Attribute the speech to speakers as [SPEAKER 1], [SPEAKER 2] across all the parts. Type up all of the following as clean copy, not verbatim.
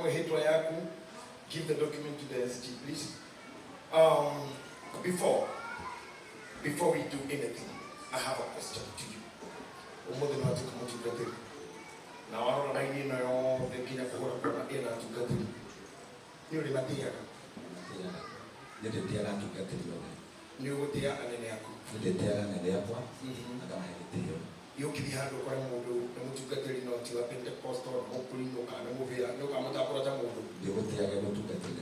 [SPEAKER 1] Mihitwa yako, give the document to the SG, please. Before we do anything, I have a question to you. More than what you come to get it. Now I don't know the Kenya for what I to get it. You remember the Tiara to get it. You would the Anaco. The Tiara and the airport. I don't have it. You can have a crime to get it not to open the post or hopefully no kind of movie. No, I'm not a protocol. You would take a to get it.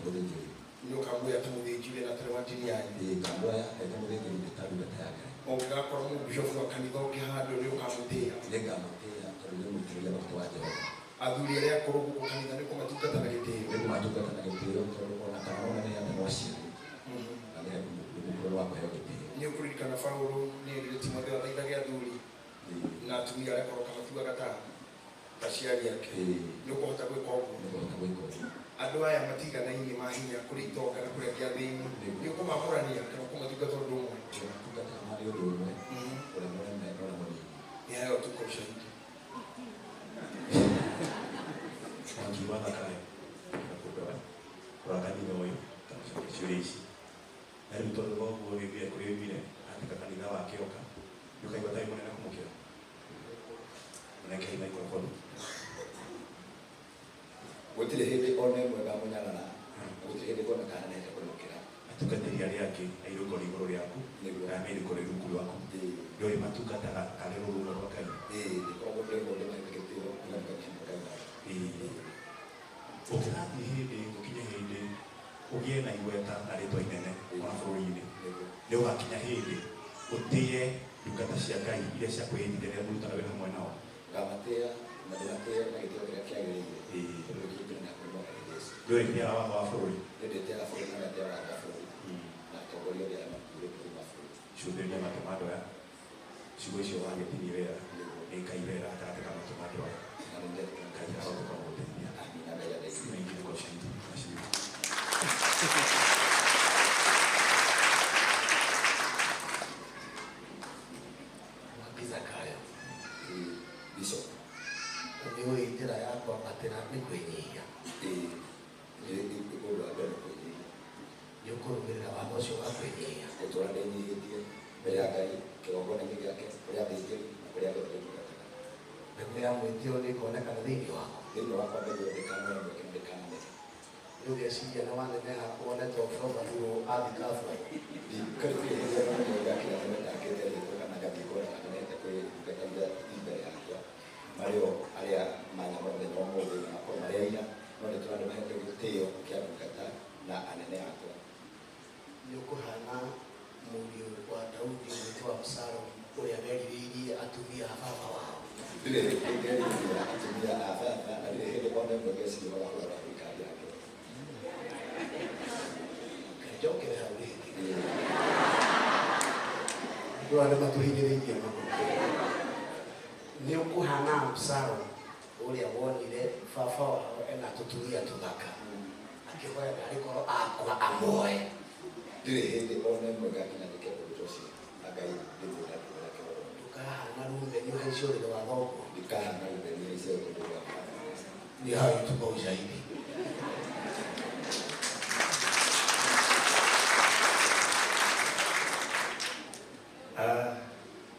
[SPEAKER 1] You can wear to the Julian at 20 years. The Camboya, I don't think in the Tabu. Oh, God, for whom you can go behind the new Camutea. The Camutea, I do the air for who can come to get a day. They want to get a day on a town and Washington. And then we grow up everything. New Creek and a foul near the Timothy Gaduli. Not to me, I call Kamatuagata. Tashiadia, no water will call. I do I am a tiger name in my here, could it talk and put a gathering? You come up for a year, can come to get a room. Yeah, to question.
[SPEAKER 2] Thank you, Zakayo. Rakani shurishi. Na mtoto wangu alivia kulevile katika kanisa wa Kioka. Yuko kwa taimu na kumukio. Unakei na kwa
[SPEAKER 1] wote hebe one mwega munyana wote hebe kona kana na kulokera
[SPEAKER 2] atukatiri ali yake ayiroko ligoro yako na mimi niko ligoro wako ndio imatukata kalero rulo wakali
[SPEAKER 1] kwa wote wote na kipiro na kachimba
[SPEAKER 2] ukirati hebe ukinya hebe ugie na iweta aletwa inene kwa furine leo akinya hebe utie dukata cia Ngai ile cia kwihindithia muruta na wewe mwana wao
[SPEAKER 1] gamatea na dinatea na gitio kile kiagirire
[SPEAKER 2] yo ndia wa fururi
[SPEAKER 1] ndia la fururi na ndia la fururi na tongoria ya mapure kwa fururi
[SPEAKER 2] shughuli ya matomado ya shughuli hiyo wange tiniwera ikaibera katika matomado ya na ndio kazi yao kwa wote na ndio ya dai mengi kwa shindi
[SPEAKER 1] Zakayo biso ndio itira yako atena ni kwenyia yukurumira wagocio wa kwenyia utura ndenyigitie mbere ya Ngai kigongo ni giake uria thingiri uria guthuka mbegu ya mwitio ni kuonekana thĩinĩ wakwa mbegu ndikana ndikana ndio geciria na waneneha kuonetwo kutoka thuru athikabu karibia ndio yake na ndakete kana gathikora anete kwĩgataria mbere yakwa mario aria manya mothe no mũthĩ na kwa maria no nĩ tũrandũ mahete gĩtĩo kĩa ndungata na anene akwa nĩ ũkũhana mũriũ wa Daudi Mihitwa ũrĩa merirĩirie atumia a baba wao ndĩrĩ ngerirĩria atumia a baba na ndĩrĩ hĩndĩ wone mwegeci wagakũra thirikari yake njokere hau rĩngĩ andũ arĩa matũhinyĩrĩirie mũno nĩ ũkũhana Absalom ũrĩa wonire baba wao ena tũtumia tũthaka akĩhoya ndarĩ korwo akwa amoe ndĩrĩ hĩndĩ one mwega kinya nĩkĩo ũndũ ũcio na Ngai ndĩmwĩra ndũkahana rũtheni ũhaicio ũrĩrĩ wa thoguo ndikahana rũtheni ũhaicio ũrĩrĩ wa ni hayo tuko ushahidi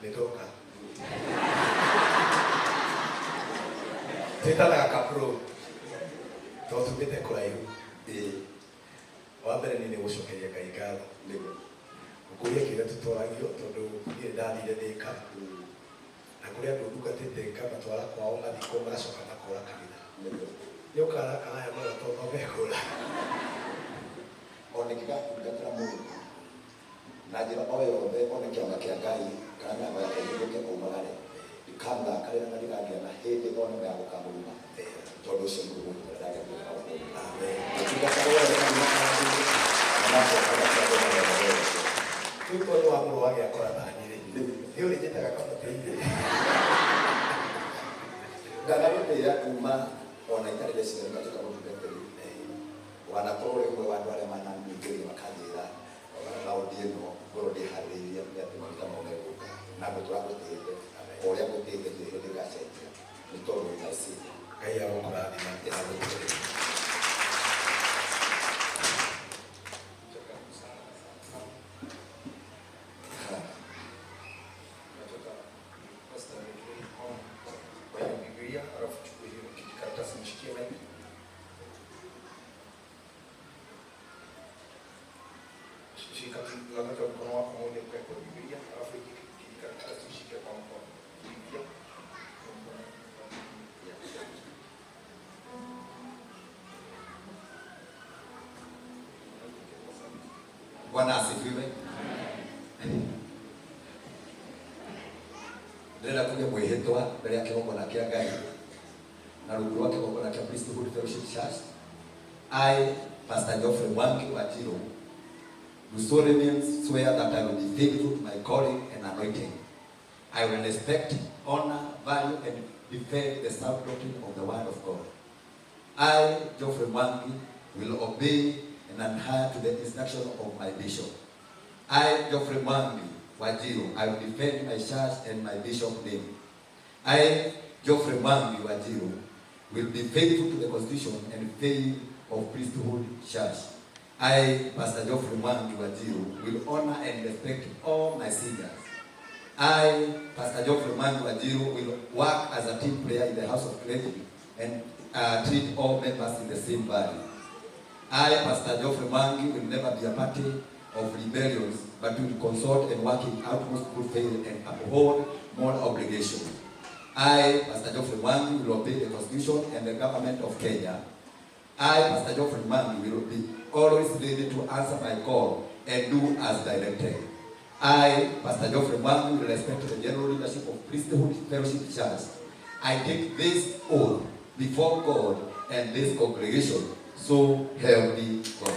[SPEAKER 1] nitoka titalaga kapro totumite kuraihu wambere nini gucokeria Ngai ngatho nigo ukuria kire tutwaragio tondu nie ndathire thika na kuria andu ndugatite ngamatwara kwao mathiko magacoka makora kanitha ni ukara kaya mara tondu mekura onekika kungatira mundu Najira oyo be ona kiama kia Ngai kana ba ke umagare ikanga kale na ndigagia na hede ona ba gukamuruma todo cio ngugu ndaga kwa amen tukakawora kana tuko ni wa mũrũ wake akora thani rĩu rĩnjĩtaga kamũtĩ-inĩ ndagagĩtĩĩa kuma ona itarĩ rĩciarĩka tũkamũtungatĩri wanakorwo rĩmwe wa andũ arĩa mananingĩrĩria makanjĩra raũndi ĩno ngorwo ndĩharĩrĩirie atĩ maruta mau megũka na tũragũtĩĩte o ũrĩa ngũtĩĩte hĩndĩ ĩgacenjia nĩ tondũ naici Ngai agũkũrathima ndĩragũtĩĩte. Bwana asifiwe. Ndĩrenda kuge Mihitwa mbere ya kĩgongona kĩa Ngai na rungu rwa kĩgongona kĩa Priesthood Fellowship Church. I, Pastor Mwangi Wajiro, do solemnly swear that I will be faithful to my calling and anointing. I will respect, honor, value, and defend the sound doctrine of the Word of God. I, Mwangi, will obey and adhere to the instruction of my bishop. I, Mwangi Wajiro, I will defend my church and my bishop's name. I, Mwangi Wajiro, will be faithful to the constitution and faith of Priesthood Church. I, Pastor Mwangi Wajiro, will honor and respect all my seniors. I, Pastor Mwangi Wajiro, will work as a team player in the house of clergy and treat all members in the same body. I, Pastor Mwangi, will never be a party of rebellions, but will consult and work in utmost good faith and uphold moral obligation. I, Pastor Mwangi, will obey the Constitution and the government of Kenya. I, Pastor Mwangi, will be always ready to answer my call and do as directed. I, Pastor Mwangi, will respect the general leadership of Priesthood Fellowship Church. I take this oath before God and this congregation, so help me God.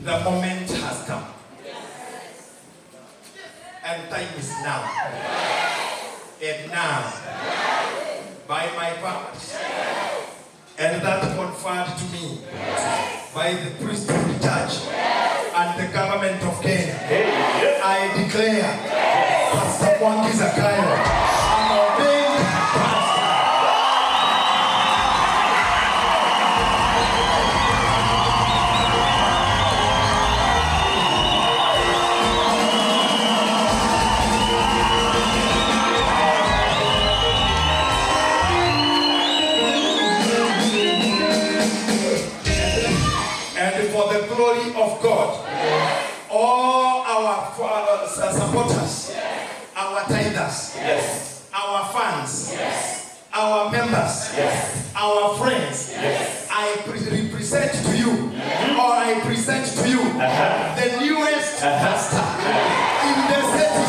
[SPEAKER 2] The moment has come. And time is now. And now, by my powers, and that conferred to me by the priesthood church and the government of Kenya, I declare, Pastor Mwangi Zakayo, an ordained pastor. Of God, all our supporters, our tithers, our fans, our members, our friends, I represent to you, or I present to you, the newest pastor in the city.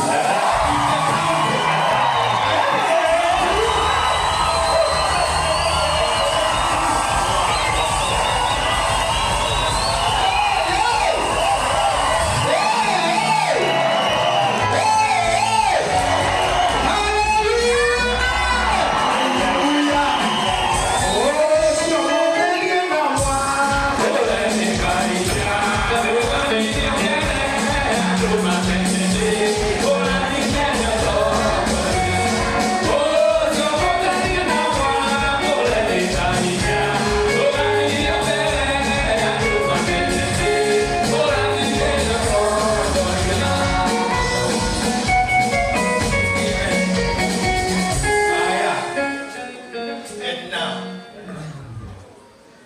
[SPEAKER 2] And now,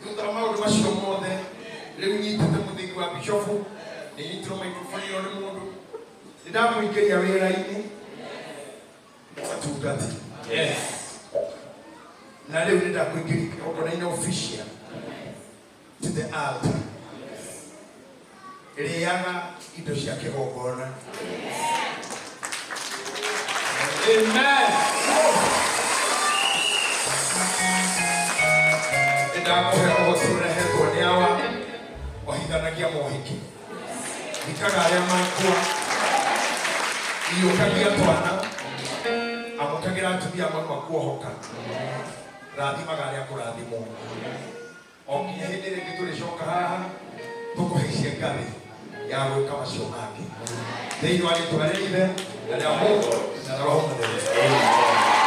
[SPEAKER 2] thutha wa maundu macio mothe riu nyitite muthingi wa bishofu ni nyitiro microphone yo ni mundu ndamwingiria wira-ini atungati. Yes. Na riu ndakwingiria kigongona-ini official to the altar. Riaga indo cia kigongona. Amen. Ndakuhe ũturehetwo nĩ awa wahithanagia mohiki ikaga arĩa makua iyũkagia twana amũkagĩra atumia amwe makuohoka rathimaga arĩa kũrathimwo o nginya hĩndĩ ĩrĩa ĩngĩ tũrĩcoka haha tũkũhaicie ngathĩ ya gwĩka macio mangĩ thĩinĩ wa rĩĩtwa rĩa Ithe na rĩa Mũndũ na rĩa Roho Mũtheru.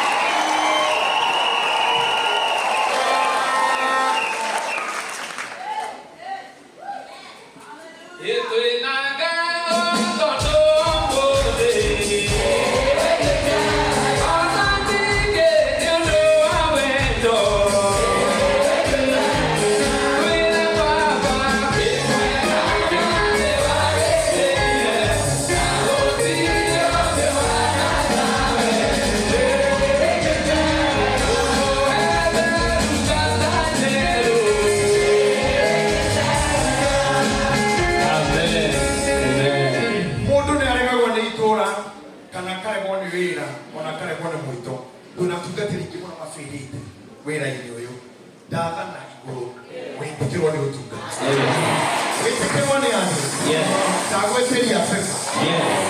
[SPEAKER 3] Yes.